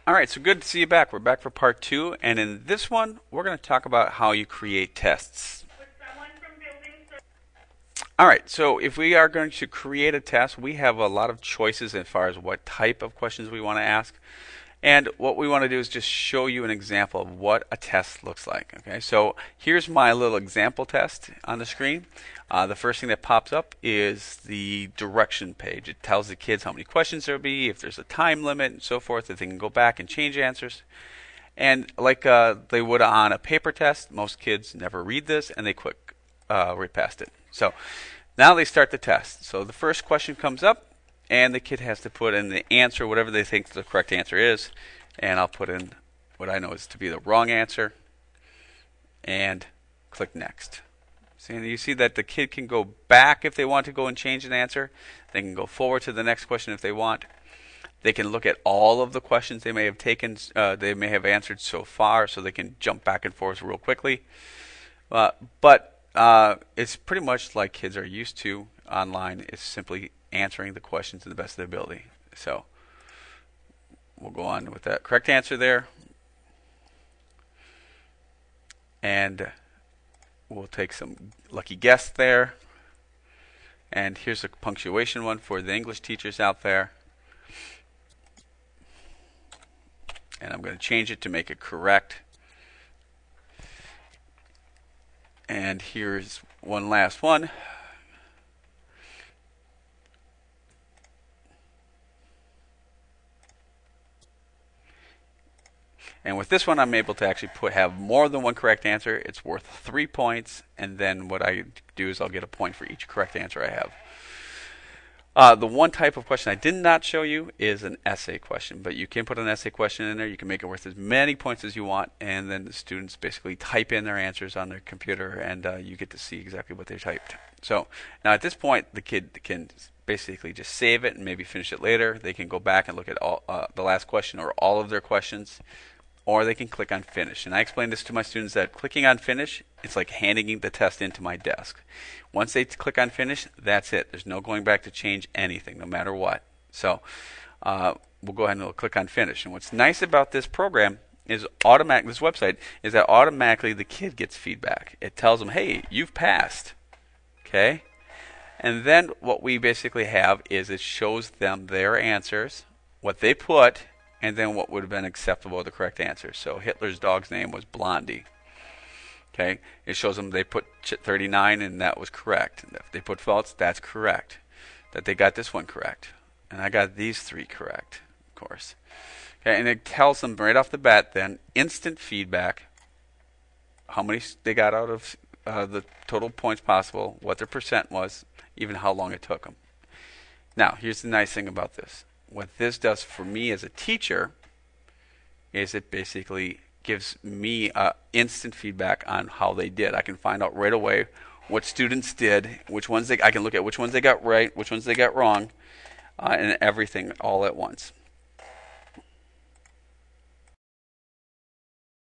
All right, so good to see you back. We're back for part two, and in this one, we're going to talk about how you create tests. All right, so if we are going to create a test, we have a lot of choices as far as what type of questions we want to ask. And what we want to do is just show you an example of what a test looks like. Okay, so here's my little example test on the screen. The first thing that pops up is the direction page. It tells the kids how many questions there will be, if there's a time limit, and so forth, that they can go back and change answers. And like they would on a paper test, most kids never read this and they quick right past it. So now they start the test. So the first question comes up, and the kid has to put in the answer, whatever they think the correct answer is. And I'll put in what I know is to be the wrong answer and click next. So you see that the kid can go back if they want to go and change an answer. They can go forward to the next question if they want. They can look at all of the questions they may have taken, they may have answered so far, so they can jump back and forth real quickly. But it's pretty much like kids are used to online. It's simply answering the questions to the best of their ability. So we'll go on with that correct answer there. And we'll take some lucky guess there. And here's a punctuation one for the English teachers out there. And I'm going to change it to make it correct. And here's one last one. And with this one, I'm able to actually have more than one correct answer. It's worth 3 points. And then what I do is I'll get a point for each correct answer I have. The one type of question I did not show you is an essay question, but you can put an essay question in there. You can make it worth as many points as you want, and then the students basically type in their answers on their computer, and you get to see exactly what they typed. So now at this point, the kid can basically just save it and maybe finish it later. They can go back and look at all the last question or all of their questions, or they can click on finish. And I explain this to my students that clicking on finish, it's like handing the test into my desk. Once they click on finish, that's it. There's no going back to change anything, no matter what. So we'll go ahead and we'll click on finish. And what's nice about this program is this website is that automatically the kid gets feedback. It tells them, hey, you've passed. Okay? And then what we basically have is it shows them their answers, what they put, and then what would have been acceptable, the correct answer. So Hitler's dog's name was Blondie. Okay, it shows them they put 39 and that was correct. And if they put false, that's correct. That they got this one correct. And I got these 3 correct, of course. Okay, and it tells them right off the bat then, instant feedback, how many they got out of the total points possible, what their percent was, even how long it took them. Now, here's the nice thing about this. What this does for me as a teacher is it basically gives me instant feedback on how they did. I can find out right away what students did, I can look at which ones they got right, which ones they got wrong, and everything all at once.